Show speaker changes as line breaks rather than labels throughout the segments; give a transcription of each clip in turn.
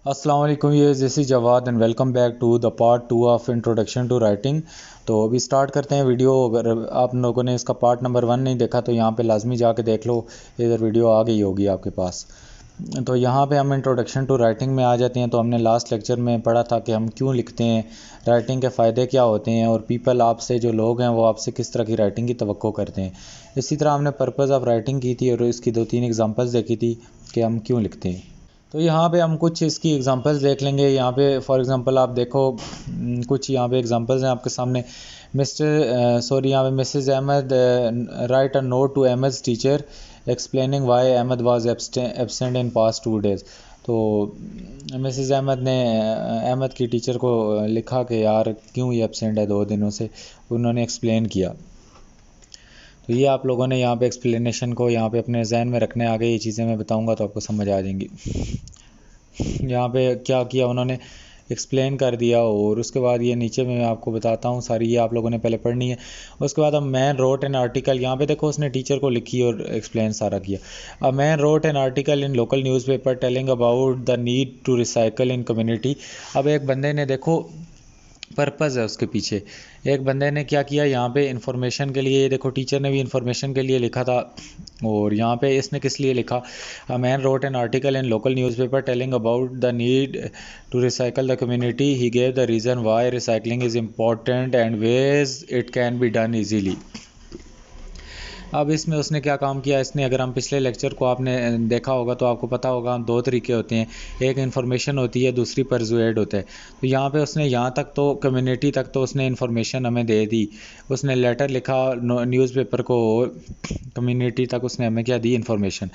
अस्सलाम वालेकुम, ये जैसी Jawad and welcome back to the part 2 of introduction to writing. तो अभी स्टार्ट करते हैं वीडियो। अगर आप लोगों ने इसका पार्ट नंबर 1 नहीं देखा तो यहाँ पे लाजमी जाके देख लो, इधर वीडियो आ गई होगी आपके पास। तो यहाँ पे हम इंट्रोडक्शन टू राइटिंग में आ जाते हैं। तो हमने लास्ट लेक्चर में पढ़ा था कि हम क्यों लिखते हैं, राइटिंग के फ़ायदे क्या होते हैं और पीपल आपसे जो लोग हैं वो आपसे किस तरह की राइटिंग की तवक्को करते हैं। इसी तरह हमने पर्पज़ ऑफ राइटिंग की थी और इसकी 2-3 एग्जांपल्स देखी थी कि हम क्यों लिखते हैं। तो यहाँ पे हम कुछ इसकी एग्जांपल्स देख लेंगे। यहाँ पे फॉर एग्जांपल आप देखो, कुछ यहाँ पे एग्जांपल्स हैं आपके सामने। यहाँ पे Mrs Ahmed write a note to Ahmed teacher explaining why Ahmed was absent in past 2 days. तो मिसेस अहमद ने अहमद की टीचर को लिखा कि यार क्यों ये एब्सेंट है 2 दिनों से। उन्होंने एक्सप्लेन किया। तो ये आप लोगों ने यहाँ पे एक्सप्लेनेशन को यहाँ पे अपने जहन में रखने, आगे ये चीज़ें मैं बताऊँगा तो आपको समझ आ जाएंगी। यहाँ पे क्या किया उन्होंने, एक्सप्लेन कर दिया। और उसके बाद ये नीचे में मैं आपको बताता हूँ सारी, ये आप लोगों ने पहले पढ़नी है। उसके बाद हम मैन रोट एन आर्टिकल, यहाँ पे देखो उसने टीचर को लिखी और एक्सप्लेन सारा किया। A man wrote an article in local newspaper telling about the need to recycle in community. अब एक बंदे ने देखो, पर्पज़ है उसके पीछे। एक बंदे ने क्या किया यहाँ पे इन्फॉर्मेशन के लिए, देखो टीचर ने भी इन्फॉर्मेशन के लिए लिखा था। और यहाँ पे इसने किस लिए लिखा, a man wrote an article in local newspaper telling about the need to recycle the community. He gave the reason why recycling is important and ways it can be done easily. अब इसमें उसने क्या काम किया, इसने, अगर हम पिछले लेक्चर को आपने देखा होगा तो आपको पता होगा 2 तरीके होते हैं, एक इन्फॉर्मेशन होती है, दूसरी परसुएड होता है। तो यहाँ पे उसने यहाँ तक तो कम्युनिटी तक तो उसने इन्फॉर्मेशन हमें दे दी। उसने लेटर लिखा न्यूज़पेपर को, कम्युनिटी तक उसने हमें क्या दी, इन्फॉर्मेशन।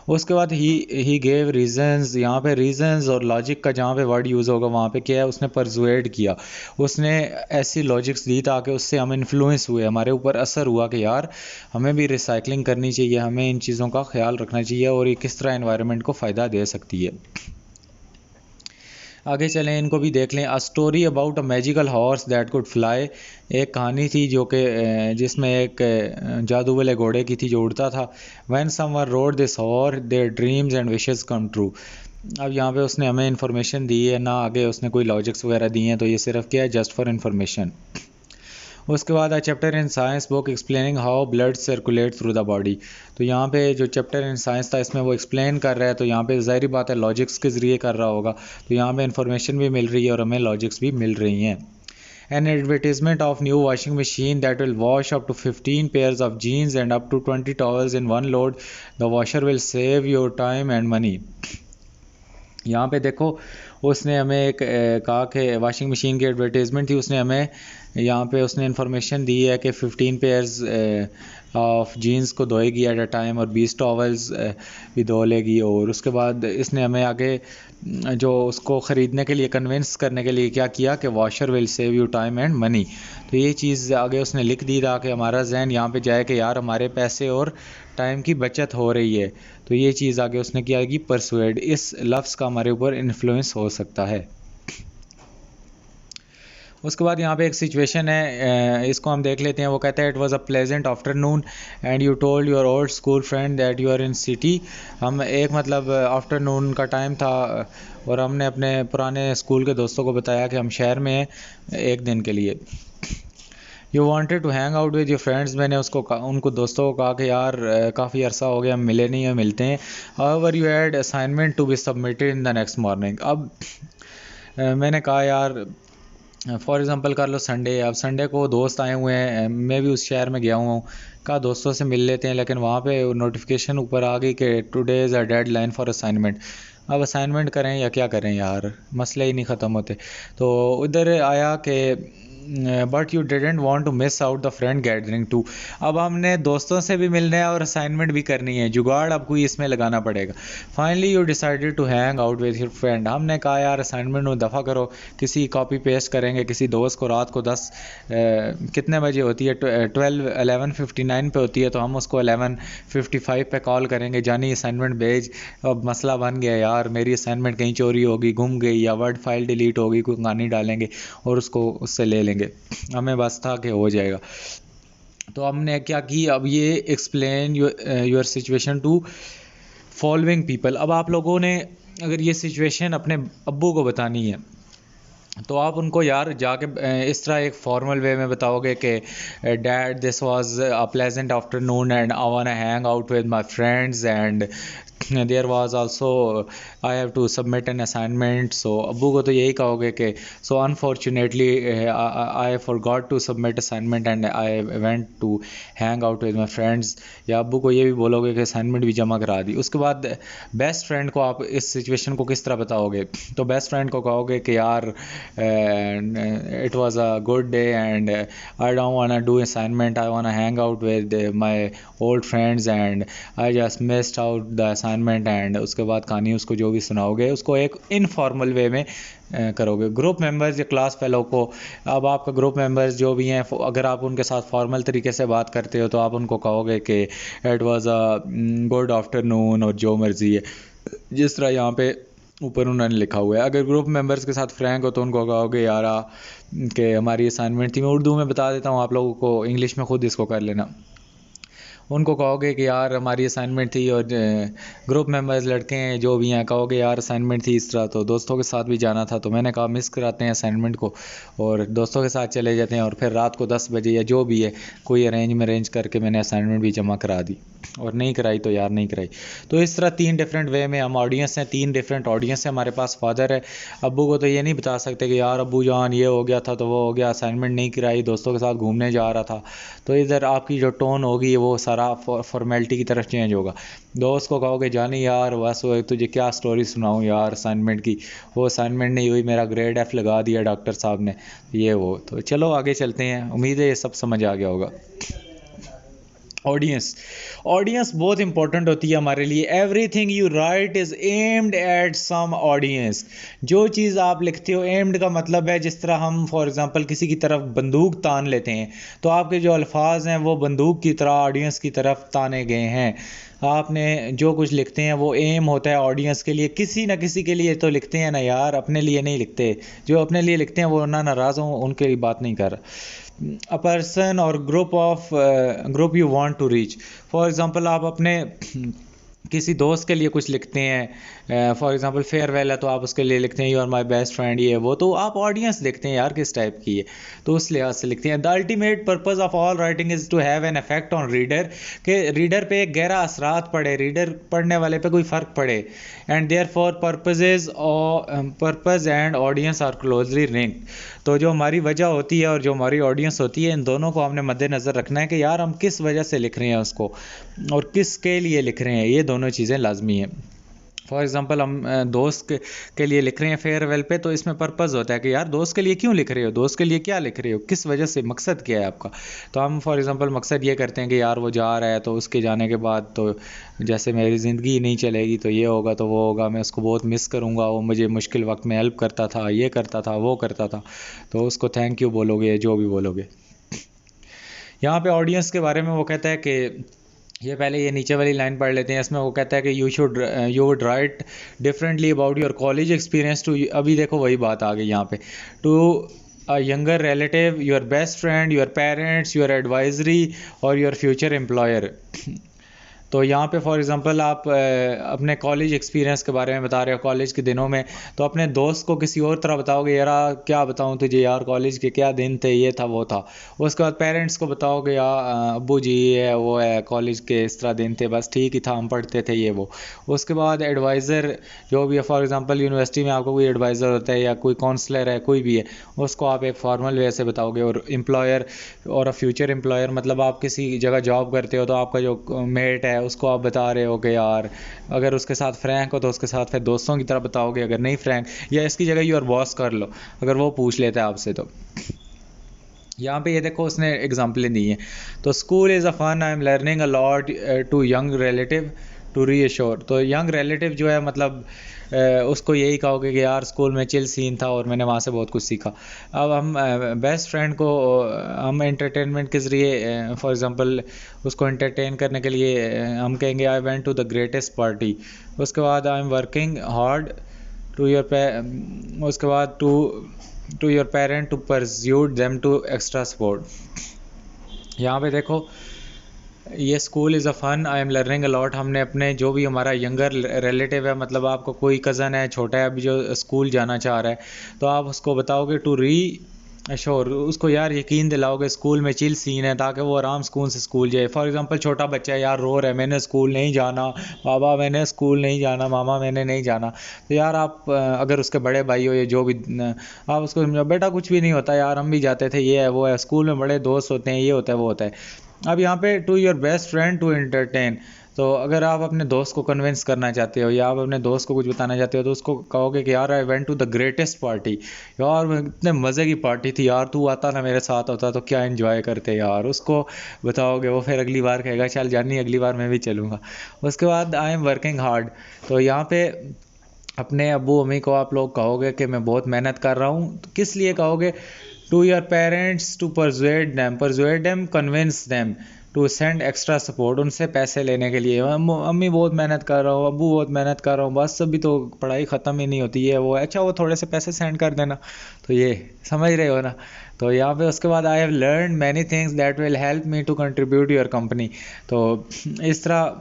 उसके बाद ही गेव रीजंस। यहाँ पे रीजंस और लॉजिक का जहाँ पे वर्ड यूज़ होगा वहाँ पे क्या है, उसने परसुएड किया। उसने ऐसी लॉजिक्स दी ताकि उससे हम इन्फ्लुएंस हुए, हमारे ऊपर असर हुआ कि यार हमें भी रिसाइकलिंग करनी चाहिए, हमें इन चीज़ों का ख्याल रखना चाहिए और ये किस तरह एनवायरनमेंट को फ़ायदा दे सकती है। आगे चलें, इनको भी देख लें। A story about a magical horse that could fly. एक कहानी थी जो कि जिसमें एक जादू वाले घोड़े की थी जो उड़ता था। When someone road this horse their dreams and wishes come true. अब यहाँ पे उसने हमें इन्फॉर्मेशन दी है ना, आगे उसने कोई लॉजिक्स वगैरह दी हैं, तो ये सिर्फ क्या है, जस्ट फॉर इन्फॉर्मेशन। उसके बाद chapter in science book explaining how blood circulate through the body. तो यहाँ पे जो चैप्टर इन साइंस था इसमें वो एक्सप्लेन कर रहा है, तो यहाँ पे ज़ाहिर बात है लॉजिक्स के ज़रिए कर रहा होगा। तो यहाँ पे इन्फॉर्मेशन भी मिल रही है और हमें लॉजिक्स भी मिल रही हैं। An advertisement of new washing machine that will wash up to 15 pairs of jeans and up to 20 towels in one load. The washer will save your time and money. यहाँ पे देखो उसने हमें एक कहा कि वाशिंग मशीन की advertisement थी, उसने हमें यहाँ पे उसने इन्फॉर्मेशन दी है कि 15 पेयर्स ऑफ जीन्स को धोएगी एट अ टाइम और 20 टॉवल्स भी धो लेगी। और उसके बाद इसने हमें आगे जो उसको ख़रीदने के लिए कन्विंस करने के लिए क्या किया कि washer will save you time and money. तो ये चीज़ आगे उसने लिख दी था कि हमारा जहन यहाँ पे जाए कि यार हमारे पैसे और टाइम की बचत हो रही है। तो ये चीज़ आगे उसने क्या की, परसुएड, इस लफ्ज़ का हमारे ऊपर इन्फ्लुएंस हो सकता है। उसके बाद यहाँ पे एक सिचुएशन है, इसको हम देख लेते हैं। वो कहता है it was a pleasant afternoon and you told your old school friend that you are in city. हम एक मतलब आफ्टरनून का टाइम था और हमने अपने पुराने स्कूल के दोस्तों को बताया कि हम शहर में हैं एक दिन के लिए। You wanted to hang out with your friends. मैंने उनको दोस्तों को कहा कि यार काफ़ी अरसा हो गया हम मिले नहीं हैं, मिलते हैं। However you had assignment to be submitted in the next morning. अब मैंने कहा यार, फॉर एग्ज़ाम्पल कर लो संडे, अब संडे को दोस्त आए हुए हैं, मैं भी उस शहर में गया हुआ हूँ, कहा दोस्तों से मिल लेते हैं, लेकिन वहाँ पे नोटिफिकेशन ऊपर आ गई कि today is a dead line for assignment. अब असाइनमेंट करें या क्या करें यार, मसले ही नहीं ख़त्म होते। तो उधर आया कि but you didn't want to miss out the friend gathering too. अब हमने दोस्तों से भी मिलना है और असाइनमेंट भी करनी है, जुगाड़ अब कोई इसमें लगाना पड़ेगा। Finally you decided to hang out with your friend. हमने कहा यार असाइनमेंट में दफ़ा करो, किसी कॉपी पेस्ट करेंगे किसी दोस्त को, रात को 10 कितने बजे होती है, 11:59 पे होती है, तो हम उसको 11:55 पे कॉल करेंगे, जानी असाइनमेंट भेज। अब मसला बन गया यार, मेरी असाइनमेंट कहीं चोरी होगी, गुम गई, या वर्ड फाइल डिलीट होगी, कोई गानी डालेंगे और उसको उससे ले लेंगे। हमें बस था कि हो जाएगा। तो हमने क्या की, अब ये explain your situation to following people. अब आप लोगों ने अगर ये सिचुएशन अपने अब्बू को बतानी है तो आप उनको यार जाके इस तरह एक फॉर्मल वे में बताओगे कि dad this was a pleasant afternoon and I want to hang out with my friends and there was also I have to submit an assignment. So अब्बू को तो यही कहोगे कि so unfortunately I forgot to submit assignment and I went to hang out with my friends. या अब्बू को ये भी बोलोगे कि असाइनमेंट भी जमा करा दी। उसके बाद बेस्ट फ्रेंड को आप इस सिचुएशन को किस तरह बताओगे? तो बेस्ट फ्रेंड को कहोगे कि यार it was a good day and I don't want to do assignment, I want to hang out with my old friends and I just missed out the assignment। and उसके बाद कहानी उसको जो भी सुनाओगे उसको एक इनफॉर्मल वे में करोगे। ग्रुप मेंबर्स या क्लास फेलो को, अब आपका ग्रुप मेंबर्स जो भी हैं अगर आप उनके साथ फॉर्मल तरीके से बात करते हो तो आप उनको कहोगे कि it was a good afternoon और जो मर्जी है, जिस तरह यहाँ पे ऊपर उन्होंने लिखा हुआ है। अगर ग्रुप मेंबर्स के साथ फ्रैंक हो तो उनको कहोगे यार कि हमारी असाइनमेंट थी, मैं उर्दू में बता देता हूँ आप लोगों को, इंग्लिश में खुद इसको कर लेना। उनको कहोगे कि यार हमारी असाइनमेंट थी और ग्रुप मेंबर्स लड़के हैं जो भी हैं, कहोगे यार असाइनमेंट थी इस तरह, तो दोस्तों के साथ भी जाना था तो मैंने कहा मिस कराते हैं असाइनमेंट को और दोस्तों के साथ चले जाते हैं और फिर रात को 10 बजे या जो भी है कोई अरेंज करके मैंने असाइनमेंट भी जमा करा दी, और नहीं कराई तो यार नहीं कराई। तो इस तरह 3 डिफरेंट वे में हम ऑडियंस हैं, 3 डिफरेंट ऑडियंस है हमारे पास। फादर है, अब्बू को तो ये नहीं बता सकते कि यार अब्बू जान ये हो गया था तो वो हो गया, असाइनमेंट नहीं कराई, दोस्तों के साथ घूमने जा रहा था। तो इधर आपकी जो टोन होगी वो सारा फॉर्मेलिटी की तरफ चेंज होगा। दोस्त को कहोगे जानी यार बस वो तुझे क्या स्टोरी सुनाऊं यार असाइनमेंट की, वो असाइनमेंट नहीं हुई, मेरा ग्रेड F लगा दिया डॉक्टर साहब ने, ये वो। तो चलो आगे चलते हैं, उम्मीद है ये सब समझ आ गया होगा। ऑडियंस, ऑडियंस बहुत इंपॉर्टेंट होती है हमारे लिए। Everything you write is aimed at some audience. जो चीज़ आप लिखते हो, एम्ड का मतलब है जिस तरह हम फॉर एग्जांपल किसी की तरफ बंदूक तान लेते हैं तो आपके जो अल्फाज हैं वो बंदूक की तरह ऑडियंस की तरफ ताने गए हैं। आपने जो कुछ लिखते हैं वो एम होता है ऑडियंस के लिए, किसी ना किसी के लिए तो लिखते हैं ना यार, अपने लिए नहीं लिखते। जो अपने लिए लिखते हैं वो ना नाराज़ हों उनके लिए बात नहीं कर रहा। A person or group you want to reach, for example आप अपने किसी दोस्त के लिए कुछ लिखते हैं, फॉर एग्जांपल फेयरवेल है तो आप उसके लिए लिखते हैं you are my best friend, ये वो, तो आप ऑडियंस देखते हैं यार किस टाइप की है तो उस लिहाज से लिखते हैं। The ultimate purpose of all writing is to have an effect on reader, कि रीडर पे एक गहरा असरात पड़े, रीडर पढ़ने वाले पे कोई फ़र्क पड़े। And therefore purpose and audience are closely linked. तो जो हमारी वजह होती है और जो हमारी ऑडियंस होती है इन दोनों को हमने मद्देनज़र रखना है कि यार हम किस वजह से लिख रहे हैं उसको और किस के लिए लिख रहे हैं, ये दोनों चीज़ें लाजमी हैं। फॉर एग्ज़ाम्पल हम दोस्त के लिए लिख रहे हैं फेयरवेल पे तो इसमें पर्पज़ होता है कि यार दोस्त के लिए क्यों लिख रहे हो, दोस्त के लिए क्या लिख रहे हो, किस वजह से, मकसद क्या है आपका। तो हम फॉर एग्ज़ाम्पल मकसद ये करते हैं कि यार वो जा रहा है तो उसके जाने के बाद तो जैसे मेरी ज़िंदगी नहीं चलेगी तो ये होगा तो वो होगा, मैं उसको बहुत मिस करूँगा, वो मुझे मुश्किल वक्त में हेल्प करता था, ये करता था, वो करता था, तो उसको थैंक यू बोलोगे जो भी बोलोगे। यहाँ पे ऑडियंस के बारे में वो कहता है कि ये पहले ये नीचे वाली लाइन पढ़ लेते हैं, इसमें वो कहता है कि you would write differently about your college experience to, अभी देखो वही बात आ गई यहाँ पे, to a younger relative, your best friend, your parents, your advisory or your future employer. तो यहाँ पे फॉर एग्जांपल आप अपने कॉलेज एक्सपीरियंस के बारे में बता रहे हो, कॉलेज के दिनों में, तो अपने दोस्त को किसी और तरह बताओगे, यार क्या बताऊँ तुझे यार कॉलेज के क्या दिन थे, ये था वो था। उसके बाद पेरेंट्स को बताओगे यार अब्बू जी ये है वो है, कॉलेज के इस तरह दिन थे, बस ठीक ही था, हम पढ़ते थे, ये वो। उसके बाद एडवाइज़र जो भी है, फॉर एग्जांपल यूनिवर्सिटी में आपको कोई एडवाइज़र होता है या कोई काउंसलर है, कोई भी है, उसको आप एक फॉर्मल वे से बताओगे। और एम्प्लॉयर और अ फ्यूचर एम्प्लॉयर मतलब आप किसी जगह जॉब करते हो तो आपका जो मेट है उसको आप बता रहे हो कि यार, अगर उसके साथ फ्रैंक हो तो उसके साथ फिर दोस्तों की तरह बताओगे, अगर नहीं फ्रैंक या इसकी जगह योर बॉस कर लो अगर वो पूछ लेता है आपसे। तो यहाँ पे ये देखो उसने एग्जांपलें दी हैं। तो school is a fun, I am learning a lot to young relative to reassure. तो यंग रिलेटिव जो है मतलब उसको यही कहोगे कि यार स्कूल में चिल सीन था और मैंने वहाँ से बहुत कुछ सीखा। अब हम बेस्ट फ्रेंड को हम एंटरटेनमेंट के ज़रिए फॉर एग्जांपल उसको एंटरटेन करने के लिए हम कहेंगे I went to the greatest party. उसके बाद I am working hard to your, उसके बाद to your parent to pursuit them to extra support. यहाँ पे देखो ये school is a fun, I am learning a lot. हमने अपने जो भी हमारा यंगर रिलेटिव है, मतलब आपका कोई कज़न है छोटा है अभी जो स्कूल जाना चाह रहा है, तो आप उसको बताओगे टू री श्योर, उसको यार यकीन दिलाओगे स्कूल में चिल सीन है, ताकि वो आराम सुकून से स्कूल जाए। फॉर एग्जांपल छोटा बच्चा है यार, रो रहा है मैंने स्कूल नहीं जाना, बाबा मैंने स्कूल नहीं जाना, मामा मैंने नहीं जाना, तो यार आप अगर उसके बड़े भाई हो या जो भी आप उसको समझाओ बेटा कुछ भी नहीं होता यार, हम भी जाते थे, ये है वो है, स्कूल में बड़े दोस्त होते हैं, ये होता है वो होता है। अब यहाँ पे to your best friend to entertain, तो अगर आप अपने दोस्त को कन्विंस करना चाहते हो या आप अपने दोस्त को कुछ बताना चाहते हो, तो उसको कहोगे कि यार I went to the greatest party, यार इतने मज़े की पार्टी थी यार, तू आता ना मेरे साथ होता तो क्या एंजॉय करते यार, उसको बताओगे, वो फिर अगली बार कहेगा चल जानी अगली बार मैं भी चलूँगा। उसके बाद आई एम वर्किंग हार्ड, तो यहाँ पे अपने अब्बू अम्मी को आप लोग कहोगे कि मैं बहुत मेहनत कर रहा हूँ, तो किस लिए कहोगे? To your parents to persuade them, convince them to send extra support, उनसे पैसे लेने के लिए, अम्मी बहुत मेहनत कर रहा हूँ, अब्बू बहुत मेहनत कर रहा हूँ, बस अभी तो पढ़ाई ख़त्म ही नहीं होती है वो, अच्छा वो थोड़े से पैसे सेंड कर देना, तो ये समझ रहे हो ना। तो यहाँ पे उसके बाद I have learn many things that will help me to contribute your company, तो इस तरह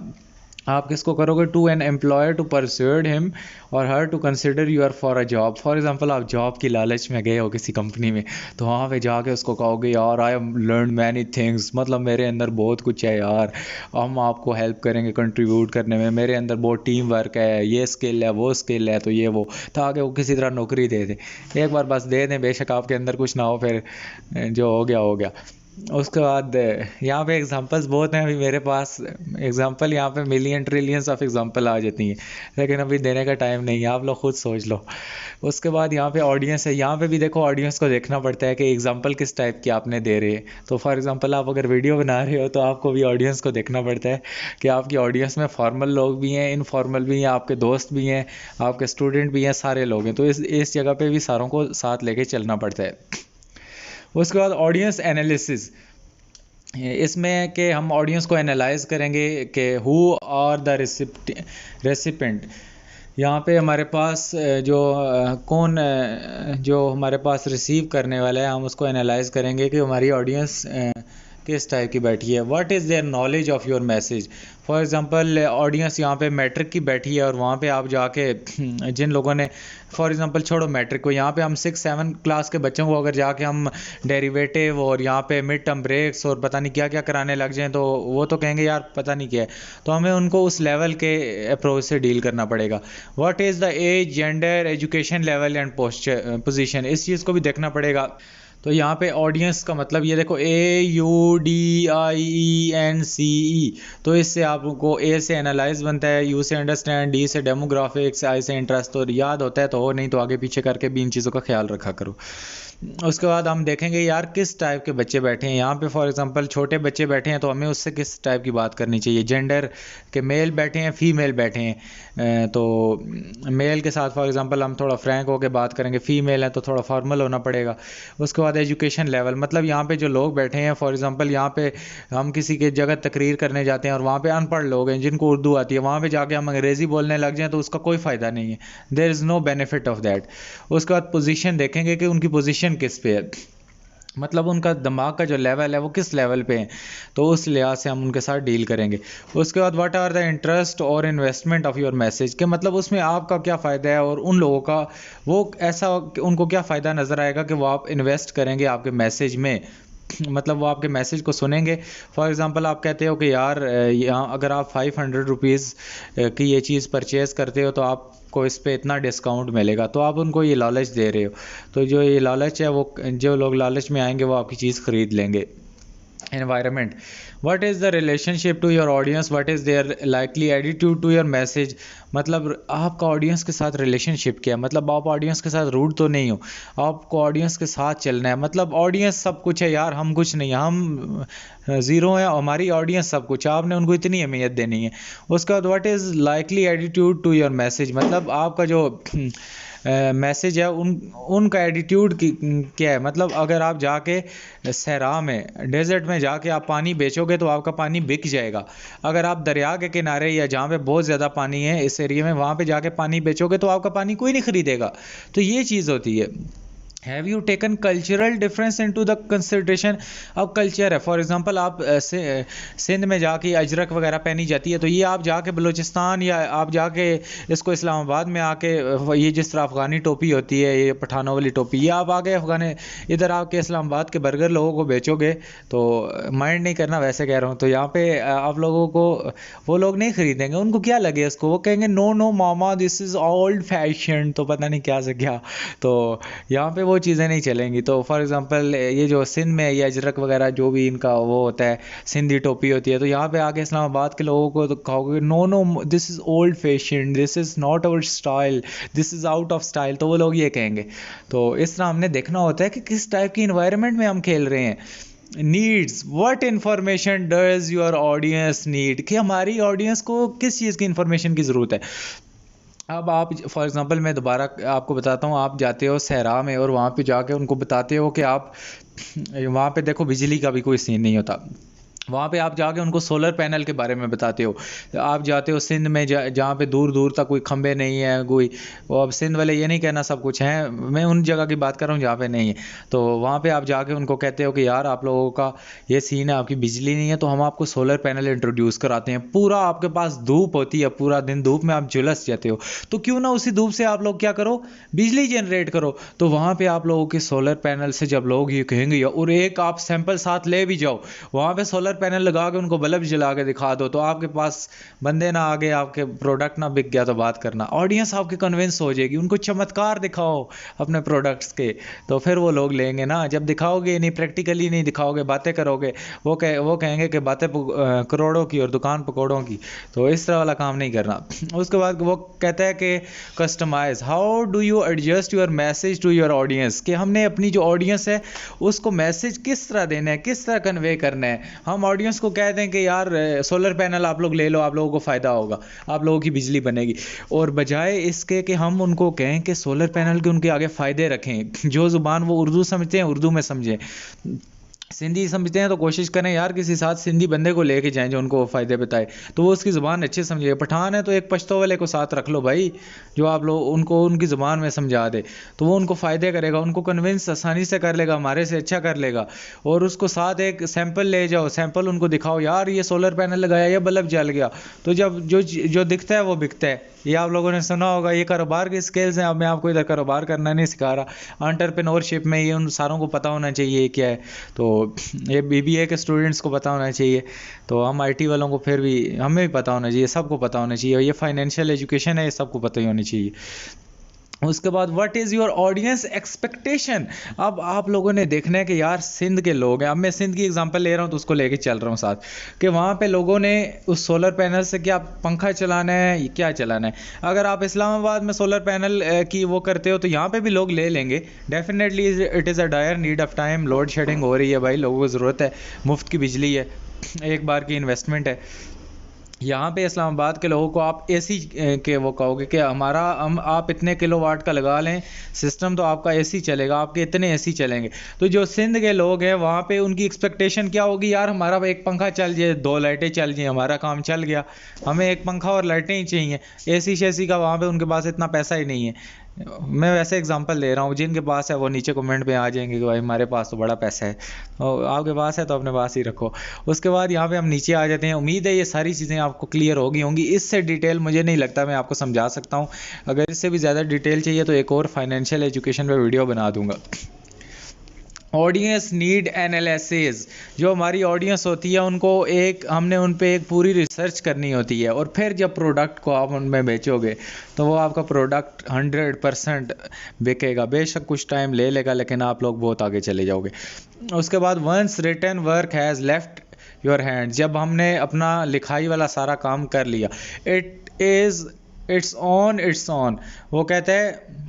आप किसको करोगे? To an employer to persuade him और her to consider you are for a job. For example आप जॉब की लालच में गए हो किसी कंपनी में, तो वहाँ पे जाके उसको कहोगे यार आई हैव लर्न मैनी थिंग्स, मतलब मेरे अंदर बहुत कुछ है यार, हम आपको हेल्प करेंगे कंट्रीब्यूट करने में, मेरे अंदर बहुत टीम वर्क है, ये स्किल है वो स्किल है, तो ये वो, ताकि वो किसी तरह नौकरी दे दें, एक बार बस दे दें, बेशक आपके अंदर कुछ ना हो, फिर जो हो गया हो गया। उसके बाद यहाँ पे एग्जांपल्स बहुत हैं, अभी मेरे पास एग्जांपल यहाँ पे मिलियन ट्रिलियंस ऑफ एग्जांपल आ जाती हैं, लेकिन अभी देने का टाइम नहीं है, आप लोग खुद सोच लो। उसके बाद यहाँ पे ऑडियंस है, यहाँ पे भी देखो ऑडियंस को देखना पड़ता है कि एग्जांपल किस टाइप की आपने दे रहे हैं। तो फॉर एग्जांपल आप अगर वीडियो बना रहे हो तो आपको भी ऑडियंस को देखना पड़ता है कि आपकी ऑडियंस में फॉर्मल लोग भी हैं, इनफॉर्मल भी हैं, आपके दोस्त भी हैं, आपके स्टूडेंट भी हैं, सारे लोग हैं, तो इस जगह पे भी सारों को साथ लेके चलना पड़ता है। उसके बाद ऑडियंस एनालिसिस, इसमें कि हम ऑडियंस को एनालाइज करेंगे कि हु आर द रेसिपेंट, यहाँ पे हमारे पास कौन जो हमारे पास रिसीव करने वाला है, हम उसको एनालाइज करेंगे कि हमारी ऑडियंस किस टाइप की बैठी है। What is their knowledge of your message. For example audience यहाँ पे मैट्रिक की बैठी है और वहाँ पे आप जाके जिन लोगों ने, फॉर एग्जांपल छोड़ो मैट्रिक को, यहाँ पे हम 6-7 क्लास के बच्चों को अगर जाके हम डेरिवेटिव और यहाँ पे मिड टर्म ब्रेक्स और पता नहीं क्या क्या कराने लग जाएं, तो वो तो कहेंगे यार पता नहीं क्या है, तो हमें उनको उस लेवल के अप्रोच से डील करना पड़ेगा। What is the age, gender, education level and position, इस चीज़ को भी देखना पड़ेगा। तो यहाँ पे ऑडियंस का मतलब ये देखो AUDIENCE, तो इससे आपको ए से एनालाइज बनता है, यू से अंडरस्टैंड, डी से डेमोग्राफिक्स, आई से इंटरेस्ट, तो याद होता है तो हो, नहीं तो आगे पीछे करके भी इन चीज़ों का ख्याल रखा करो। उसके बाद हम देखेंगे यार किस टाइप के बच्चे बैठे हैं, यहाँ पे फॉर एग्जांपल छोटे बच्चे बैठे हैं तो हमें उससे किस टाइप की बात करनी चाहिए। जेंडर के मेल बैठे हैं, फीमेल बैठे हैं, तो मेल के साथ फॉर एग्जांपल हम थोड़ा फ्रैंक होकर बात करेंगे, फीमेल है तो थोड़ा फॉर्मल होना पड़ेगा। उसके बाद एजुकेशन लेवल, मतलब यहाँ पे जो लोग बैठे हैं, फॉर एग्जांपल यहाँ पे हम किसी के जगह तकरीर करने जाते हैं और वहाँ पे अनपढ़ लोग हैं जिनको उर्दू आती है, वहाँ पे जाके हम अंग्रेज़ी बोलने लग जाएं तो उसका कोई फ़ायदा नहीं है, there is no benefit of that. उसके बाद पोजीशन देखेंगे कि उनकी पोजीशन किस पे है, मतलब उनका दिमाग का जो लेवल है वो किस लेवल पे है, तो उस लिहाज से हम उनके साथ डील करेंगे। उसके बाद व्हाट आर द इंटरेस्ट और इन्वेस्टमेंट ऑफ योर मैसेज, के मतलब उसमें आपका क्या फ़ायदा है और उन लोगों का वो ऐसा उनको क्या फ़ायदा नज़र आएगा कि वो आप इन्वेस्ट करेंगे आपके मैसेज में, मतलब वो आपके मैसेज को सुनेंगे। फॉर एग्जांपल आप कहते हो कि यार यहाँ अगर आप 500 रुपीज़ की ये चीज़ परचेज़ करते हो तो आपको इस पे इतना डिस्काउंट मिलेगा, तो आप उनको ये लालच दे रहे हो, तो जो ये लालच है वो जो लोग लालच में आएंगे वो आपकी चीज़ ख़रीद लेंगे। environment, what is the relationship to your audience, what is their likely attitude to your message, मतलब आपका ऑडियंस के साथ रिलेशनशिप क्या है, मतलब आप ऑडियंस के साथ रूड तो नहीं हो, आपको ऑडियंस के साथ चलना है, मतलब ऑडियंस सब कुछ है यार, हम कुछ नहीं, हम ज़ीरो है, हमारी ऑडियंस सब कुछ, आपने उनको इतनी अहमियत देनी है। उसके बाद what is likely attitude to your message, मतलब आपका जो मैसेज है उनका एटीट्यूड क्या है, मतलब अगर आप जाके सहरा में डेजर्ट में जाके आप पानी बेचोगे तो आपका पानी बिक जाएगा, अगर आप दरिया के किनारे या जहाँ पे बहुत ज़्यादा पानी है इस एरिया में वहाँ पे जाके पानी बेचोगे तो आपका पानी कोई नहीं ख़रीदेगा, तो ये चीज़ होती है। Have you taken cultural difference into the consideration. अब कल्चर है, फॉर एग्जांपल आप सिंध में जाके अजरक वगैरह पहनी जाती है, तो ये आप जाके बलूचिस्तान या आप जाके इसको इस्लामाबाद में आके ये जिस तरह अफ़गानी टोपी होती है, ये पठानों वाली टोपी, ये आप आगे इधर आके इस्लामाबाद के बर्गर लोगों को बेचोगे तो माइंड नहीं करना, वैसे कह रहा हूँ, तो यहाँ पे आप लोगों को वो लोग नहीं खरीदेंगे, उनको क्या लगे इसको, वो कहेंगे no no mama this is old fashion, तो पता नहीं क्या से क्या। तो यहाँ पे वो चीज़ें नहीं चलेंगी। तो फॉर एग्जांपल ये जो सिंध में ये अजरक वगैरह जो भी इनका वो होता है, सिंधी टोपी होती है, तो यहाँ पे आके इस्लामाबाद के लोगों को तो कहोगे no no this is old fashion, this is not our style, this is out of style, तो वो लोग ये कहेंगे। तो इस तरह हमने देखना होता है कि किस टाइप की इन्वायरमेंट में हम खेल रहे हैं। Needs, what information does your audience need, कि हमारी ऑडियंस को किस चीज़ की इन्फॉर्मेशन की ज़रूरत है। अब आप फॉर एग्जांपल मैं दोबारा आपको बताता हूँ, आप जाते हो सहरा में और वहाँ पे जाके उनको बताते हो कि आप वहाँ पे देखो बिजली का भी कोई सीन नहीं होता, वहाँ पे आप जाके उनको सोलर पैनल के बारे में बताते हो। आप जाते हो सिंध में जहाँ पे दूर दूर तक कोई खंबे नहीं है कोई, वो अब सिंध वाले ये नहीं कहना सब कुछ है, मैं उन जगह की बात कर रहा हूँ जहाँ पे नहीं है, तो वहाँ पे आप जाके उनको कहते हो कि यार आप लोगों का ये सीन है, आपकी बिजली नहीं है, तो हम आपको सोलर पैनल इंट्रोड्यूस कराते हैं, पूरा आपके पास धूप होती है, पूरा दिन धूप में आप झुलस जाते हो, तो क्यों ना उसी धूप से आप लोग क्या करो, बिजली जनरेट करो। तो वहाँ पे आप लोगों के सोलर पैनल से जब लोग ये कहेंगे, और एक आप सैंपल साथ ले भी जाओ, वहाँ पे सोलर पैनल लगा के उनको बल्ब जला के दिखा दो, तो आपके पास बंदे ना आगे, आपके प्रोडक्ट ना बिक गया तो बात करना, ऑडियंस आपके कन्विंस हो जाएगी, उनको चमत्कार दिखाओ अपने प्रोडक्ट्स के, तो फिर वो लोग लेंगे ना। जब दिखाओगे नहीं, प्रैक्टिकली नहीं दिखाओगे, बातें करोगे, वो कहेंगे कि बातें करोड़ों की और दुकान पकौड़ों की, तो इस तरह वाला काम नहीं करना। उसके बाद वो कहता है कि customize, how do you adjust your message to your audience, कि हमने अपनी जो ऑडियंस है उसको मैसेज किस तरह देना है, किस तरह कन्वे करना है। हम ऑडियंस को कह दें कि यार सोलर पैनल आप लोग ले लो, आप लोगों को फ़ायदा होगा, आप लोगों की बिजली बनेगी, और बजाय इसके कि हम उनको कहें कि सोलर पैनल के उनके आगे फ़ायदे रखें, जो ज़ुबान वो उर्दू समझते हैं उर्दू में समझें, सिंधी समझते हैं तो कोशिश करें यार किसी साथ सिंधी बंदे को लेके जाएं जो उनको फ़ायदे बताए, तो वो उसकी ज़ुबान अच्छे समझे। पठान है तो एक पश्तो वाले को साथ रख लो भाई, जो आप लोग उनको उनकी ज़ुबान में समझा दे, तो वो उनको फ़ायदे करेगा, उनको कन्विंस आसानी से कर लेगा, हमारे से अच्छा कर लेगा। और उसको साथ एक सैंपल ले जाओ, सैंपल उनको दिखाओ, यार ये सोलर पैनल लगाया, ये बल्ब जल गया, तो जब जो दिखता है वो बिकता है। ये आप लोगों ने सुना होगा, ये कारोबार के स्किल्स हैं। अब मैं आपको इधर कारोबार करना नहीं सिखा रहा, एंटरप्रेन्योरशिप में ये उन सारों को पता होना चाहिए क्या है, तो ये बीबीए के स्टूडेंट्स को पता होना चाहिए, तो हम आईटी वालों को फिर भी हमें भी पता होना चाहिए, सबको पता होना चाहिए, और ये फाइनेंशियल एजुकेशन है, ये सबको पता ही होनी चाहिए। उसके बाद what is your audience expectation. अब आप लोगों ने देखना है कि यार सिंध के लोग हैं, अब मैं सिंध की एग्जांपल ले रहा हूँ तो उसको लेके चल रहा हूँ साथ, कि वहाँ पे लोगों ने उस सोलर पैनल से क्या पंखा चलाना है, क्या चलाना है। अगर आप इस्लामाबाद में सोलर पैनल की वो करते हो तो यहाँ पे भी लोग ले लेंगे, definitely it is a dire need of time, load shedding हो रही है भाई, लोगों को ज़रूरत है, मुफ्त की बिजली है, एक बार की इन्वेस्टमेंट है। यहाँ पे इस्लामाबाद के लोगों को आप एसी के वो कहोगे कि हम आप इतने किलोवाट का लगा लें सिस्टम, तो आपका एसी चलेगा, आपके इतने एसी चलेंगे। तो जो सिंध के लोग हैं वहाँ पे उनकी एक्सपेक्टेशन क्या होगी, यार हमारा एक पंखा चल जाए, दो लाइटें चल जाए, हमारा काम चल गया, हमें एक पंखा और लाइटें ही चाहिए। एसी शेसी का वहाँ पे उनके पास इतना पैसा ही नहीं है। मैं वैसे एग्जांपल दे रहा हूँ, जिनके पास है वो नीचे कमेंट में आ जाएंगे कि भाई हमारे पास तो बड़ा पैसा है, और आपके पास है तो अपने पास ही रखो। उसके बाद यहाँ पे हम नीचे आ जाते हैं। उम्मीद है ये सारी चीज़ें आपको क्लियर होगी होंगी, इससे डिटेल मुझे नहीं लगता मैं आपको समझा सकता हूँ। अगर इससे भी ज़्यादा डिटेल चाहिए तो एक और फाइनेंशियल एजुकेशन पे वीडियो बना दूंगा। ऑडियंस नीड एनालिसिस, जो हमारी ऑडियंस होती है उनको हमने उन पे एक पूरी रिसर्च करनी होती है, और फिर जब प्रोडक्ट को आप उनमें बेचोगे तो वो आपका प्रोडक्ट 100% बिकेगा। बेशक कुछ टाइम ले लेगा, लेकिन आप लोग बहुत आगे चले जाओगे। उसके बाद once written work has left your hand, जब हमने अपना लिखाई वाला सारा काम कर लिया, इट्स ऑन, वो कहते हैं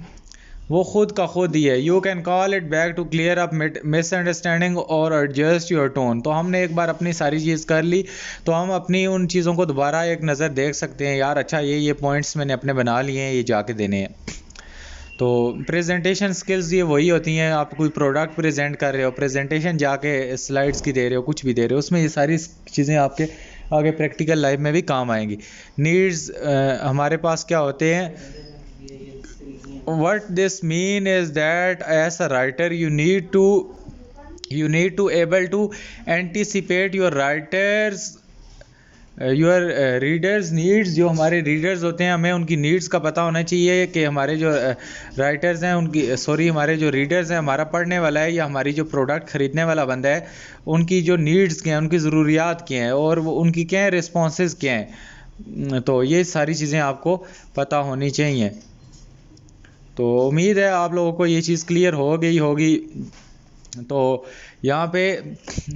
वो खुद का खुद ही है। You can call it back to clear up misunderstanding और एडजस्ट योर टोन। तो हमने एक बार अपनी सारी चीज़ कर ली, तो हम अपनी उन चीज़ों को दोबारा एक नज़र देख सकते हैं, यार अच्छा ये पॉइंट्स मैंने अपने बना लिए हैं, ये जाके देने हैं। तो प्रेजेंटेशन स्किल्स ये वही होती हैं, आप कोई प्रोडक्ट प्रेजेंट कर रहे हो, प्रेजेंटेशन जाके स्लाइड्स की दे रहे हो, कुछ भी दे रहे हो, उसमें ये सारी चीज़ें आपके आगे प्रैक्टिकल लाइफ में भी काम आएंगी। नीड्स हमारे पास क्या होते हैं, what this mean is that as a writer you need to able to anticipate your writers readers needs. जो हमारे रीडर्स होते हैं हमें उनकी नीड्स का पता होना चाहिए कि हमारे जो राइटर्स हैं उनकी हमारे जो रीडर्स हैं, हमारा पढ़ने वाला है या हमारी जो प्रोडक्ट ख़रीदने वाला बंदा है, उनकी जो नीड्स क्या हैं, उनकी ज़रूरियात क्या हैं और वो उनकी क्या हैं रिस्पॉन्सेज क्या हैं। तो ये सारी चीज़ें आपको पता होनी चाहिए। तो उम्मीद है आप लोगों को ये चीज़ क्लियर हो गई होगी। तो यहाँ पे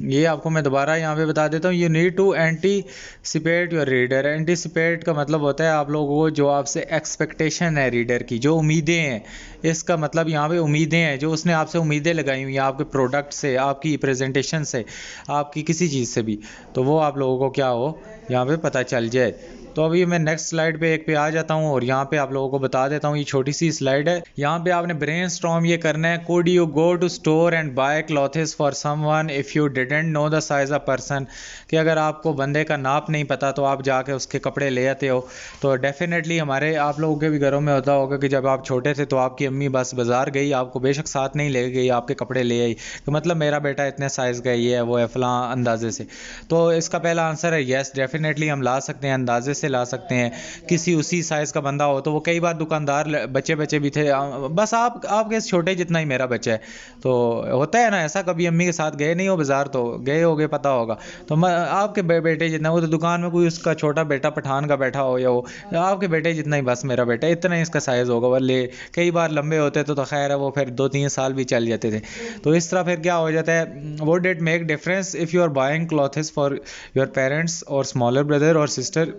ये आपको मैं दोबारा यहाँ पे बता देता हूँ, you need to anticipate your reader. Anticipate का मतलब होता है आप लोगों को जो आपसे एक्सपेक्टेशन है रीडर की, जो उम्मीदें हैं, इसका मतलब यहाँ पे उम्मीदें हैं, जो उसने आपसे उम्मीदें लगाई हुई हैं आपके प्रोडक्ट से, आपकी प्रेजेंटेशन से, आपकी किसी चीज़ से भी, तो वो आप लोगों को क्या हो यहाँ पे पता चल जाए। तो अभी मैं नेक्स्ट स्लाइड पे एक पे आ जाता हूँ और यहाँ पे आप लोगों को बता देता हूँ, ये छोटी सी स्लाइड है। यहाँ पे आपने ब्रेनस्टॉर्म ये करना है। Could you go to store and buy clothes for someone if you didn't know the size of person. कि अगर आपको बंदे का नाप नहीं पता तो आप जाके उसके कपड़े ले आते हो। तो डेफिनेटली हमारे आप लोगों के भी घरों में होता होगा कि जब आप छोटे थे तो आपकी अम्मी बस बाज़ार गई, आपको बेशक साथ नहीं ले गई, आपके कपड़े ले आई कि मतलब मेरा बेटा इतने साइज़ का ये है वो है फलां अंदाजे से। तो इसका पहला आंसर है येस, डेफिनेटली हम ला सकते हैं, अंदाजे से ला सकते हैं। किसी उसी साइज़ का बंदा हो तो वो कई बार दुकानदार बच्चे भी थे, बस आपके छोटे जितना ही मेरा बच्चा है। तो होता है ना ऐसा, कभी अम्मी के साथ गए नहीं हो बाज़ार, तो गए होगे पता होगा। तो आपके बेटे जितना, वो तो दुकान में कोई उसका छोटा बेटा पठान का बैठा हो या वो आपके बेटे जितना ही, बस मेरा बेटा इतना ही इसका साइज़ होगा। वरले कई बार लंबे होते तो खैर है, वो फिर 2-3 साल भी चल जाते थे। तो इस तरह फिर क्या हो जाता है, वो did make difference if you are buying clothes for your parents और स्मॉलर ब्रदर और सिस्टर।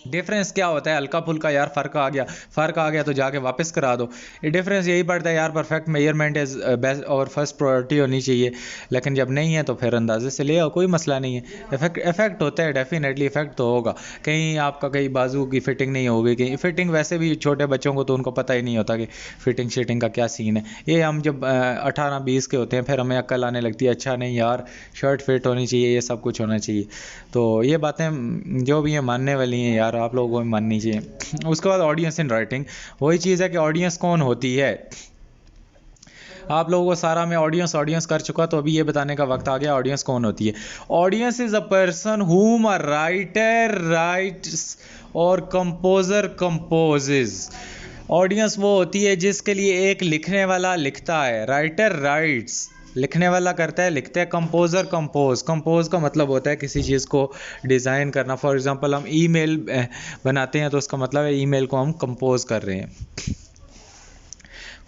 डिफरेंस क्या होता है, हल्का फुल्का यार फ़र्क आ गया तो जाके वापस करा दो। ये डिफरेंस यही पड़ता है यार, परफेक्ट मेजरमेंट इज़ बेस्ट और फर्स्ट प्रायोरिटी होनी चाहिए। लेकिन जब नहीं है तो फिर अंदाजे से ले आओ, कोई मसला नहीं है। इफेक्ट होता है, डेफिनेटली इफेक्ट तो होगा। कहीं आपका कहीं बाजू की फिटिंग नहीं होगी, कहीं फिटिंग, वैसे भी छोटे बच्चों को तो उनको पता ही नहीं होता कि फिटिंग शीटिंग का क्या सीन है। ये हम जब 18-20 के होते हैं फिर हमें अक्ल आने लगती है, अच्छा नहीं यार शर्ट फिट होनी चाहिए, ये सब कुछ होना चाहिए। तो ये बातें जो भी हैं मानने वाली हैं यार, आप लोगों को भी माननी चाहिए। उसके बाद ऑडियंस इन राइटिंग, वही चीज़ है कि ऑडियंस कौन होती है। आप लोगों को सारा मैं ऑडियंस कर चुका, तो अभी ये बताने का वक्त आ गया ऑडियंस कौन होती है। Audience is a person whom a writer writes और कंपोजर कंपोजेज। ऑडियंस वो होती है जिसके लिए एक लिखने वाला लिखता है, राइटर राइट्स, लिखने वाला करता है, लिखते हैं, कंपोज़र कंपोज का मतलब होता है किसी चीज़ को डिज़ाइन करना। फॉर एग्जांपल हम ईमेल बनाते हैं तो उसका मतलब है ईमेल को हम कंपोज कर रहे हैं।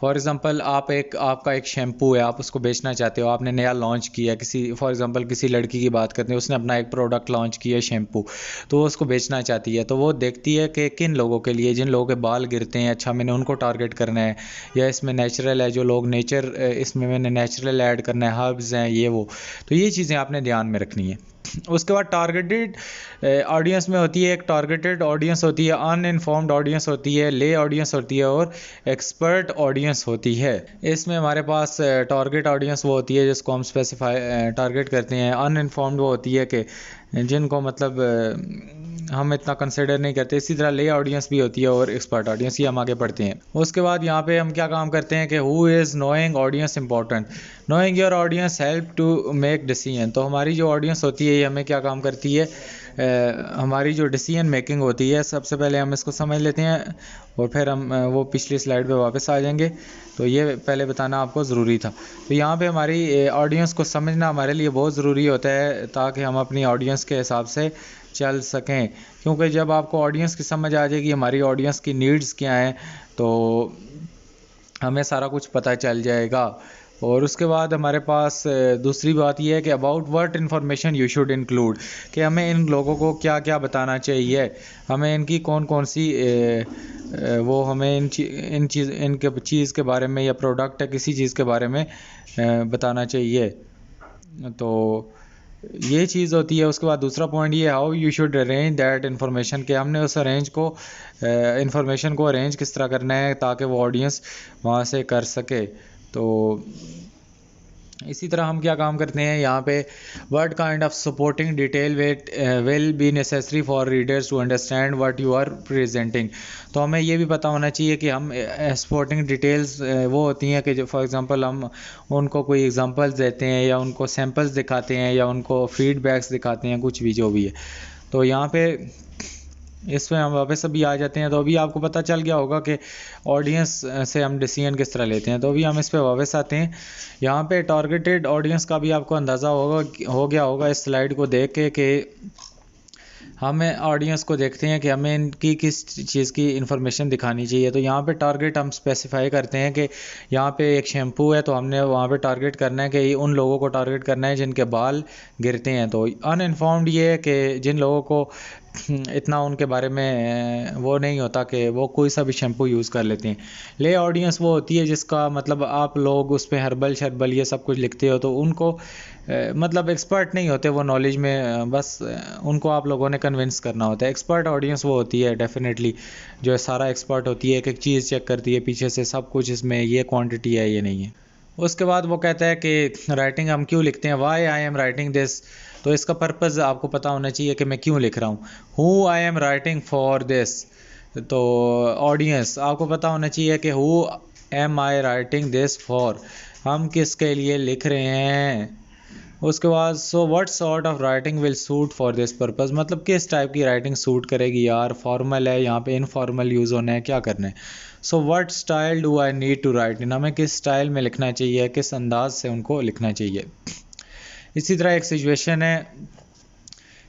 फॉर एग्ज़ाम्पल आपका एक शैम्पू है, आप उसको बेचना चाहते हो, आपने नया लॉन्च किया, फॉर एग्ज़ाम्पल किसी लड़की की बात करते हैं, उसने अपना एक प्रोडक्ट लॉन्च किया शैम्पू, तो वो उसको बेचना चाहती है। तो वो देखती है कि किन लोगों के लिए, जिन लोगों के बाल गिरते हैं, अच्छा मैंने उनको टारगेट करना है, या इसमें नेचुरल है, जो लोग इसमें मैंने नेचुरल ऐड करना है, हर्ब्स हैं ये वो। तो ये चीज़ें आपने ध्यान में रखनी है। उसके बाद टारगेटेड ऑडियंस में होती है, एक टारगेटेड ऑडियंस होती है, अनइन्फॉर्म्ड ऑडियंस होती है, ले ऑडियंस होती है और एक्सपर्ट ऑडियंस होती है। इसमें हमारे पास टारगेट ऑडियंस वो होती है जिसको हम स्पेसिफाई टारगेट करते हैं। अनइन्फॉर्म्ड वो होती है कि जिनको मतलब हम इतना कंसिडर नहीं करते। इसी तरह ले ऑडियंस भी होती है और एक्सपर्ट ऑडियंस, ये हम आगे पढ़ते हैं। उसके बाद यहाँ पे हम क्या काम करते हैं कि who is knowing audience important, knowing your audience help to make decision. तो हमारी जो ऑडियंस होती है ये हमें क्या काम करती है, हमारी जो डिसीजन मेकिंग होती है, सबसे पहले हम इसको समझ लेते हैं और फिर हम वो पिछली स्लाइड पे वापस आ जाएंगे। तो ये पहले बताना आपको ज़रूरी था। तो यहाँ पे हमारी ऑडियंस को समझना हमारे लिए बहुत ज़रूरी होता है ताकि हम अपनी ऑडियंस के हिसाब से चल सकें। क्योंकि जब आपको ऑडियंस की समझ आ जाएगी, हमारी ऑडियंस की नीड्स क्या हैं, तो हमें सारा कुछ पता चल जाएगा। और उसके बाद हमारे पास दूसरी बात यह है कि about what information you should include, कि हमें इन लोगों को क्या क्या बताना चाहिए, हमें इनकी कौन कौन सी वो हमें इनके चीज़ के बारे में या प्रोडक्ट है किसी चीज़ के बारे में बताना चाहिए। तो ये चीज़ होती है। उसके बाद दूसरा पॉइंट ये, how you should arrange that information, के हमने उस अरेंज को इन्फॉर्मेशन को अरेंज किस तरह करना है ताकि वो ऑडियंस वहाँ से कर सके। तो इसी तरह हम क्या काम करते हैं यहाँ पे, what kind of supporting detail will be necessary for readers to understand what you are presenting. तो हमें ये भी पता होना चाहिए कि हम सपोर्टिंग डिटेल्स वो होती हैं कि जो फॉर एग्जांपल हम उनको कोई एग्जांपल्स देते हैं या उनको सैम्पल्स दिखाते हैं या उनको फीडबैक्स दिखाते हैं, कुछ भी जो भी है। तो यहाँ पे इसमें हम वापस अभी आ जाते हैं। तो अभी आपको पता चल गया होगा कि ऑडियंस से हम डिसीजन किस तरह लेते हैं। तो अभी हम इस पे वापस आते हैं। यहाँ पे टारगेटेड ऑडियंस का भी आपको अंदाज़ा हो गया होगा इस स्लाइड को देख के कि हमें ऑडियंस को देखते हैं कि हमें इनकी किस चीज़ की इन्फॉर्मेशन दिखानी चाहिए। तो यहाँ पे टारगेट हम स्पेसिफाई करते हैं कि यहाँ पे एक शैम्पू है तो हमने वहाँ पे टारगेट करना है कि उन लोगों को टारगेट करना है जिनके बाल गिरते हैं। तो अनइन्फॉर्म्ड ये है कि जिन लोगों को इतना उनके बारे में वो नहीं होता कि वो कोई सा भी शैम्पू यूज़ कर लेते हैं। ले ऑडियंस वो होती है जिसका मतलब आप लोग उस पर हर्बल शर्बल ये सब कुछ लिखते हो तो उनको मतलब एक्सपर्ट नहीं होते वो नॉलेज में, बस उनको आप लोगों ने कन्विंस करना होता है। एक्सपर्ट ऑडियंस वो होती है डेफिनेटली जो सारा एक्सपर्ट होती है, एक एक चीज़ चेक करती है पीछे से सब कुछ, इसमें ये क्वांटिटी है ये नहीं है। उसके बाद वो कहता है कि राइटिंग हम क्यों लिखते हैं, why I am writing this. तो इसका पर्पज़ आपको पता होना चाहिए कि मैं क्यों लिख रहा हूँ। Who I am writing for this, तो ऑडियंस आपको पता होना चाहिए कि who am I writing this for, हम किसके लिए लिख रहे हैं। उसके बाद so what sort of writing will suit for this purpose, मतलब किस टाइप की राइटिंग सूट करेगी यार, फॉर्मल है यहाँ पे, इनफॉर्मल यूज़ होना है, क्या करना है। So what style do I need to write in, हमें किस स्टाइल में लिखना चाहिए, किस अंदाज से उनको लिखना चाहिए। इसी तरह एक सिचुएशन है,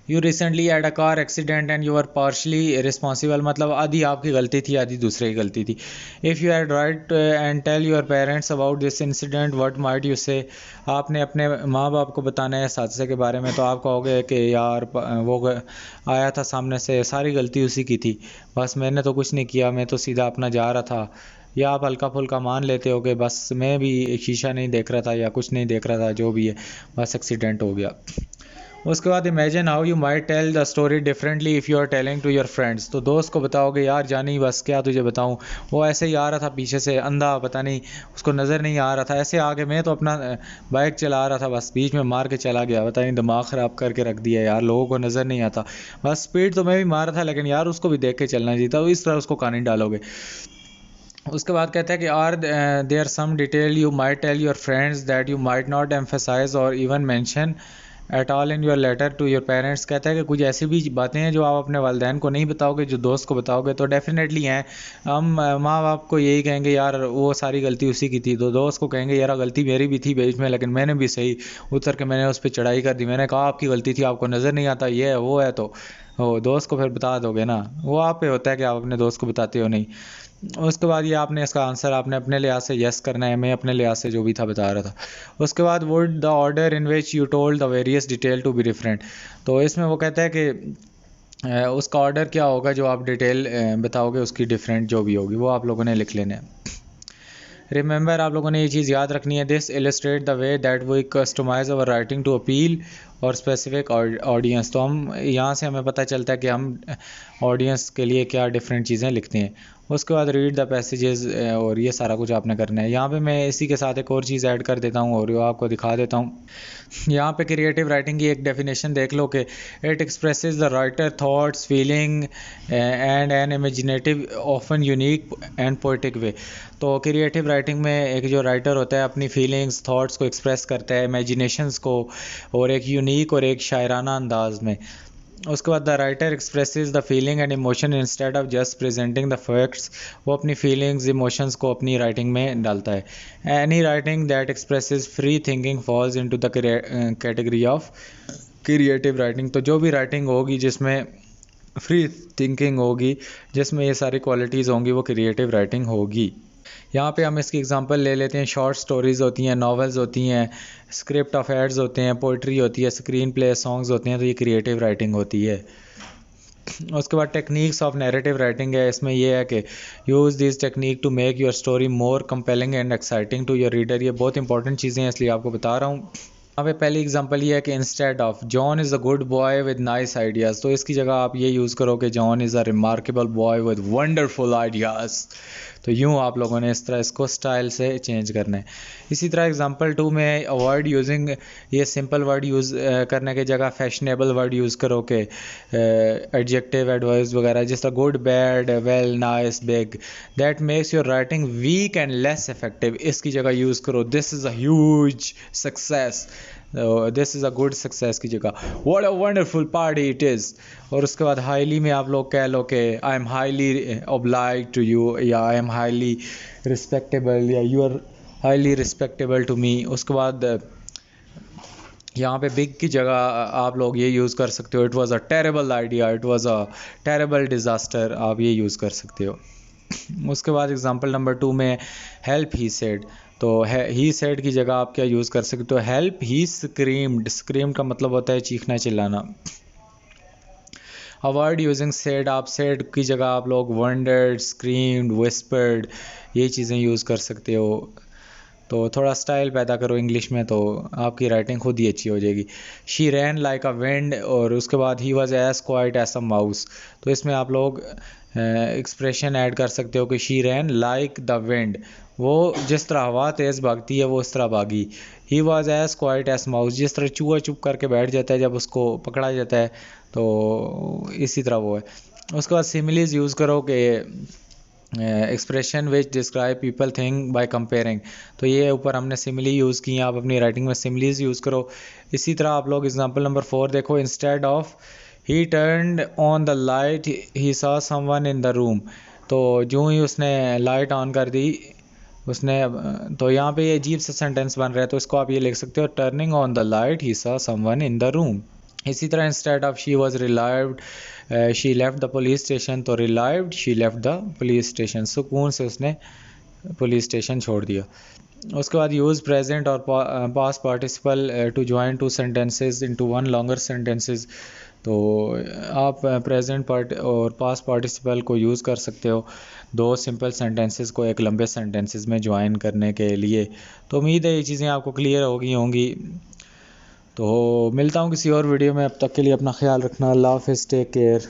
you recently had a car accident and you are partially responsible, मतलब आधी आपकी गलती थी आधी दूसरे की गलती थी। If you had write and tell your parents about this incident what might you say, आपने अपने माँ बाप को बताना है इस हादसे के बारे में तो आप कहोगे कि यार वो आया था सामने से, सारी गलती उसी की थी, बस मैंने तो कुछ नहीं किया, मैं तो सीधा अपना जा रहा था। या आप हल्का फुल्का मान लेते हो कि बस मैं भी शीशा नहीं देख रहा था या कुछ नहीं देख रहा था, जो भी है बस एक्सीडेंट हो गया। उसके बाद imagine how you might tell the story differently if you are telling to your friends, तो दोस्त को बताओगे यार जानी बस क्या तुझे बताऊं, वो ऐसे ही आ रहा था पीछे से अंधा, पता नहीं उसको नज़र नहीं आ रहा था, ऐसे आगे मैं तो अपना बाइक चला रहा था, बस बीच में मार के चला गया, पता नहीं दिमाग ख़राब करके रख दिया यार, लोगों को नज़र नहीं आता, बस स्पीड तो मैं भी मार रहा था लेकिन यार उसको भी देख के चलना चाहिए था। तो इस तरह उसको कहानी डालोगे। उसके बाद कहता है कि are there some detail you might tell your friends that you might not emphasise or even mention at all in your letter to your parents, कहता है कि कुछ ऐसी भी बातें हैं जो आप अपने वालिदैन को नहीं बताओगे जो दोस्त को बताओगे। तो डेफिनेटली हैं, हम माँ बाप को यही कहेंगे यार वो सारी गलती उसी की थी, तो दोस्त को कहेंगे यार गलती मेरी भी थी बीच में लेकिन मैंने भी सही उतर के मैंने उस पर चढ़ाई कर दी, मैंने कहा आपकी गलती थी आपको नज़र नहीं आता ये है वो है, तो वो दोस्त को फिर बता दोगे ना, वो आप पे होता है कि आप अपने दोस्त को बताते हो नहीं। उसके बाद ये आपने इसका आंसर आपने अपने लिहाज से यस करना है, मैं अपने लिहाज से जो भी था बता रहा था। उसके बाद would the order in which you told the various detail to be different, तो इसमें वो कहता है कि उसका ऑर्डर क्या होगा जो आप डिटेल बताओगे उसकी डिफरेंट जो भी होगी वो आप लोगों ने लिख लेना है। रिमेंबर आप लोगों ने ये चीज़ याद रखनी है, this illustrate the way that we customize our writing to appeal और स्पेसिफिक ऑडियंस। तो हम यहाँ से हमें पता चलता है कि हम ऑडियंस के लिए क्या डिफरेंट चीज़ें लिखते हैं। उसके बाद रीड द पैसेजेस और ये सारा कुछ आपने करना है। यहाँ पे मैं इसी के साथ एक और चीज़ ऐड कर देता हूँ और वो आपको दिखा देता हूँ। यहाँ पे क्रिएटिव राइटिंग की एक डेफिनेशन देख लो कि it expresses the writer thoughts feeling and an imaginative often unique and poetic way. तो क्रिएटिव राइटिंग में एक जो राइटर होता है अपनी फीलिंग्स थॉट्स को एक्सप्रेस करता है, इमेजिनेशंस को, और एक यूनिक और एक शायराना अंदाज में। उसके बाद the writer expresses the feeling and emotion instead of just presenting the facts, वो अपनी फीलिंग्स इमोशंस को अपनी राइटिंग में डालता है। Any writing that expresses free thinking falls into the category of creative writing. तो जो भी राइटिंग होगी जिसमें फ्री थिंकिंग होगी, जिसमें ये सारी क्वालिटीज़ होंगी, वो क्रिएटिव राइटिंग होगी। यहाँ पे हम इसकी एग्जांपल ले लेते हैं, शॉर्ट स्टोरीज़ होती हैं, नॉवेल्स होती हैं, स्क्रिप्ट ऑफ एड्स होते हैं, पोइट्री होती है, स्क्रीन प्ले सॉन्ग्स होते हैं, तो ये क्रिएटिव राइटिंग होती है। उसके बाद टेक्निक्स ऑफ नैरेटिव राइटिंग है, इसमें यह है कि use this technique to make your story more compelling and exciting to your reader. ये बहुत इंपॉर्टेंट चीज़ें हैं इसलिए आपको बता रहा हूँ। यहाँ पे पहली एग्जांपल ये है कि instead of John is a good boy with nice ideas, तो इसकी जगह आप ये यूज़ करो कि John is a remarkable boy with wonderful ideas. तो यूँ आप लोगों ने इस तरह इसको स्टाइल से चेंज करना है। इसी तरह एग्जांपल 2 में अवॉइड यूजिंग, ये सिंपल वर्ड यूज़ करने की जगह फैशनेबल वर्ड यूज़ करो कि एडजेक्टिव एडवर्ब्स वगैरह, जिस तरह good, bad, well, nice, big, that makes your writing weak and less effective, इसकी जगह यूज़ करो this is a huge success, this is a good success की जगह what a wonderful party it is. और उसके बाद हाईली में आप लोग कह लो कि I am highly oblige to you, या आई एम हाईली रिस्पेक्टेबल, या you are highly respectable to me. उसके बाद यहाँ पे बिग की जगह आप लोग ये यूज़ कर सकते हो, it was a terrible idea, it was a terrible disaster, आप ये यूज़ कर सकते हो। उसके बाद एग्जांपल नंबर 2 में हेल्प ही सेड, तो ही सेड की जगह आप क्या यूज़ कर सकते हो, हेल्प ही स्क्रीम्ड, स्क्रीम का मतलब होता है चीखना चिल्लाना। अवॉइड यूजिंग सेड, आप सेड की जगह आप लोग वंडर्ड, स्क्रीम्ड, विस्पर्ड, ये चीज़ें यूज़ कर सकते हो। तो थोड़ा स्टाइल पैदा करो इंग्लिश में, तो आपकी राइटिंग खुद ही अच्छी हो जाएगी। She ran like a wind, और उसके बाद he was as quiet as a mouse, तो इसमें आप लोग एक्सप्रेशन ऐड कर सकते हो कि she ran like the wind, वो जिस तरह हवा तेज़ भागती है वो इस तरह भागी। He was as quiet as mouse, जिस तरह चूहा चुप करके बैठ जाता है जब उसको पकड़ा जाता है, तो इसी तरह वो है। उसके बाद सिमिलीज यूज़ करो कि expression which describe people thing by comparing, तो ये ऊपर हमने सिमिली यूज़ की हैं, आप अपनी राइटिंग में सिमिलीज यूज़ करो। इसी तरह आप लोग एग्जांपल नंबर 4 देखो, instead of he turned on the light he saw someone in the room, तो जो ही उसने लाइट ऑन कर दी उसने, तो यहाँ पे ये अजीब सा सेंटेंस बन रहा है, तो इसको आप ये लिख सकते हो, turning on the light he saw someone in the room. इसी तरह instead of she was relieved she left the police station, तो relieved she left the police station, सुकून से उसने पुलिस स्टेशन छोड़ दिया। उसके बाद यूज़ प्रेजेंट और past participle to join two sentences into one longer sentences, तो आप प्रेजेंट पार्ट और पास्ट पार्टिसिपल को यूज़ कर सकते हो दो सिंपल सेंटेंसेस को एक लंबे सेंटेंसेस में ज्वाइन करने के लिए। तो उम्मीद है ये चीज़ें आपको क्लियर हो गई होंगी। तो मिलता हूँ किसी और वीडियो में, अब तक के लिए अपना ख्याल रखना, अल्लाह हाफ़िज़, टेक केयर।